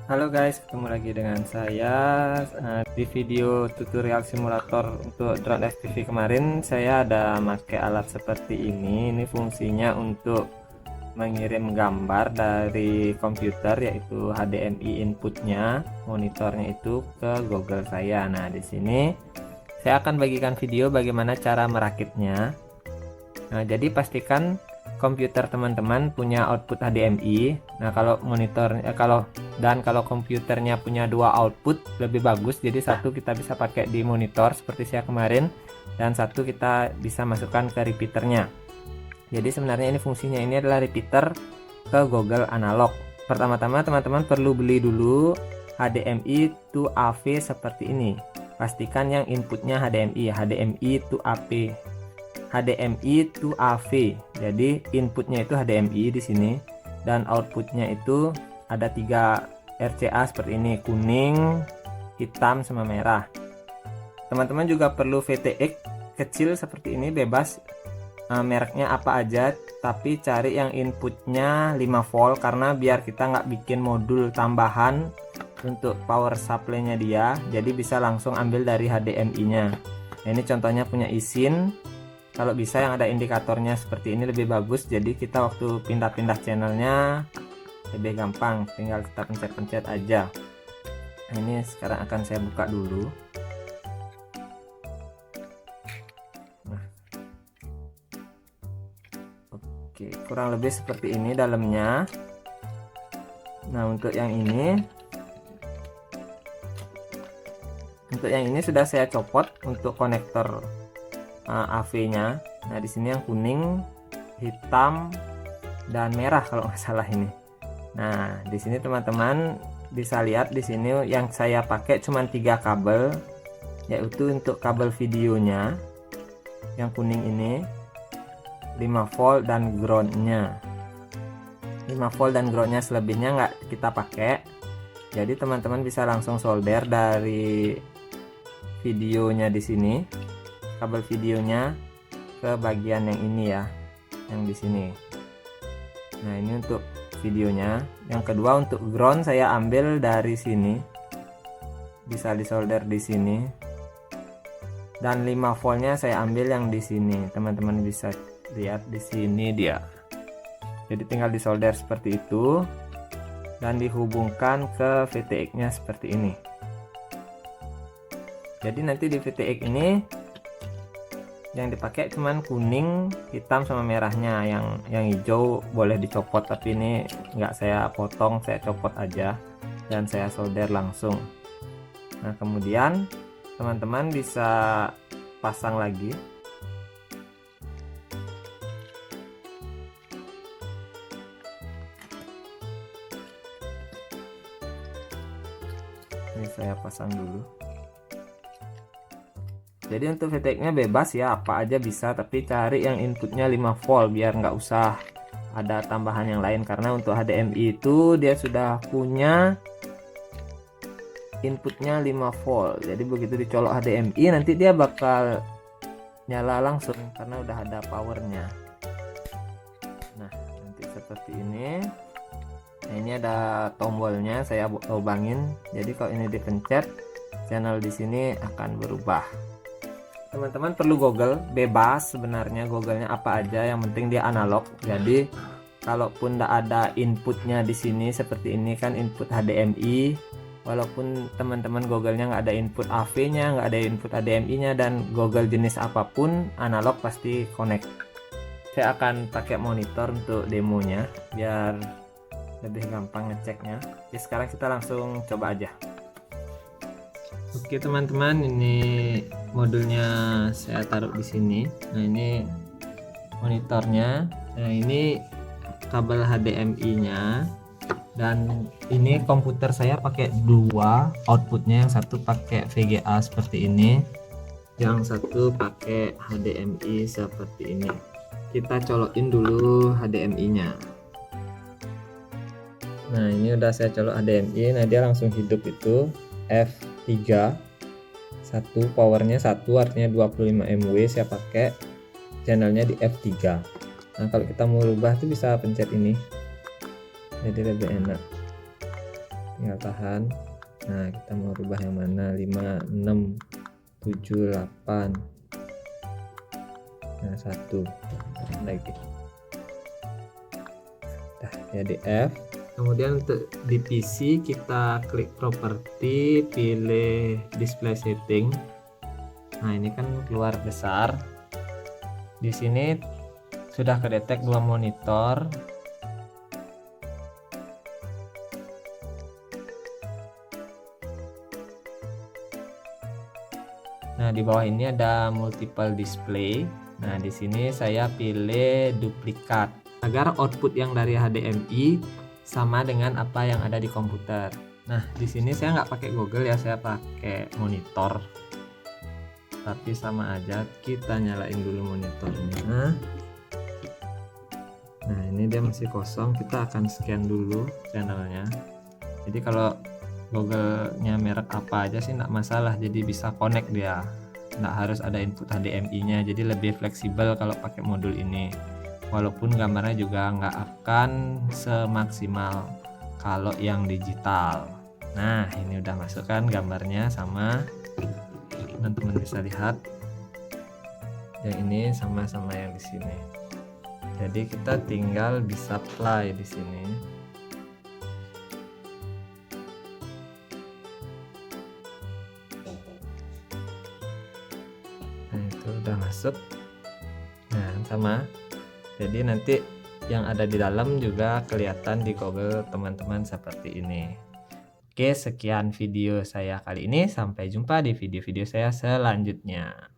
Halo guys, ketemu lagi dengan saya. Di video tutorial simulator untuk drone FPV kemarin, saya ada pakai alat seperti ini. Ini fungsinya untuk mengirim gambar dari komputer, yaitu HDMI inputnya, monitornya itu ke Google saya. Nah, di sini saya akan bagikan video bagaimana cara merakitnya. Nah, jadi pastikan komputer teman-teman punya output HDMI. Nah, kalau kalau komputernya punya dua output lebih bagus. Jadi satu kita bisa pakai di monitor seperti saya kemarin, dan satu kita bisa masukkan ke repeaternya. Jadi sebenarnya ini fungsinya ini adalah repeater ke Google Analog. Pertama-tama teman-teman perlu beli dulu HDMI to AV seperti ini. Pastikan yang inputnya HDMI to AP. HDMI to AV. Jadi inputnya itu HDMI di sini, dan outputnya itu ada 3 RCA seperti ini, kuning, hitam, sama merah. Teman-teman juga perlu VTX kecil seperti ini, bebas mereknya apa aja, tapi cari yang inputnya 5 volt karena biar kita nggak bikin modul tambahan untuk power supply-nya dia, jadi bisa langsung ambil dari HDMI-nya. Nah, ini contohnya punya izin. Kalau bisa yang ada indikatornya seperti ini lebih bagus, jadi kita waktu pindah-pindah channelnya lebih gampang, tinggal kita pencet-pencet aja. Nah, ini sekarang akan saya buka dulu. Nah, oke, kurang lebih seperti ini dalamnya. Nah, untuk yang ini sudah saya copot untuk konektor AV-nya. Nah, di sini yang kuning, hitam, dan merah kalau nggak salah ini. Nah, di sini teman-teman bisa lihat di sini yang saya pakai cuma 3 kabel, yaitu untuk kabel videonya yang kuning ini 5 volt dan groundnya 5 volt dan groundnya, selebihnya nggak kita pakai. Jadi teman-teman bisa langsung solder dari videonya di sini, kabel videonya ke bagian yang ini ya, yang di sini. Nah, ini untuk videonya. Yang kedua untuk ground saya ambil dari sini, bisa disolder di sini, dan 5 voltnya saya ambil yang di sini. Teman-teman bisa lihat di sini dia. Jadi tinggal disolder seperti itu dan dihubungkan ke VTX-nya seperti ini. Jadi nanti di VTX ini yang dipakai cuman kuning, hitam, sama merahnya. Yang hijau boleh dicopot, tapi ini nggak saya potong, saya copot aja dan saya solder langsung. Nah, kemudian teman-teman bisa pasang lagi. Ini saya pasang dulu. Jadi untuk VTX-nya bebas ya, apa aja bisa, tapi cari yang inputnya 5 volt biar nggak usah ada tambahan yang lain, karena untuk HDMI itu dia sudah punya inputnya 5 volt. Jadi begitu dicolok HDMI nanti dia bakal nyala langsung karena udah ada powernya. Nah, nanti seperti ini. Nah, ini ada tombolnya, saya lubangin. Jadi kalau ini dipencet, channel di sini akan berubah. Teman-teman perlu Google, bebas sebenarnya Google-nya apa aja, yang penting dia analog. Jadi kalaupun tidak ada inputnya di sini seperti ini kan, input HDMI, walaupun teman-teman Google-nya nggak ada input AV-nya, nggak ada input HDMI-nya, dan Google jenis apapun analog pasti connect. Saya akan pakai monitor untuk demonya biar lebih gampang ngeceknya. Oke, sekarang kita langsung coba aja. Oke teman-teman, ini modulnya saya taruh di sini. Nah, ini monitornya. Nah, ini kabel HDMI-nya, dan ini komputer saya pakai 2 outputnya, yang satu pakai VGA seperti ini, yang satu pakai HDMI seperti ini. Kita colokin dulu HDMI-nya. Nah, ini udah saya colok HDMI. Nah, dia langsung hidup itu F3. Satu powernya 1, artinya 25 mW. Saya pakai channelnya di F3. Nah, kalau kita mau rubah tuh bisa pencet ini, jadi lebih enak. tinggal tahan. Nah, kita mau rubah yang mana, 5, 6, 7, 8. Nah, 1 lagi. Nah, jadi F. Kemudian untuk di PC kita klik properti, pilih display setting. Nah, ini kan keluar besar. Di sini sudah kedetek 2 monitor. Nah, di bawah ini ada multiple display. Nah, di sini saya pilih duplikat agar output yang dari HDMI sama dengan apa yang ada di komputer. Nah, di sini saya nggak pakai Google ya, saya pakai monitor. Tapi sama aja, kita nyalain dulu monitornya. Nah, ini dia masih kosong, kita akan scan dulu channelnya. Jadi kalau Google-nya merek apa aja sih nggak masalah, jadi bisa connect dia, nggak harus ada input HDMI-nya, jadi lebih fleksibel kalau pakai modul ini. Walaupun gambarnya juga nggak akan semaksimal kalau yang digital. Nah, ini udah masuk kan gambarnya, sama teman-teman bisa lihat yang ini sama-sama yang di sini. Jadi kita tinggal bisa play di sini. Nah, itu udah masuk. Nah, sama. Jadi nanti yang ada di dalam juga kelihatan di Google teman-teman seperti ini. Oke, sekian video saya kali ini. Sampai jumpa di video-video saya selanjutnya.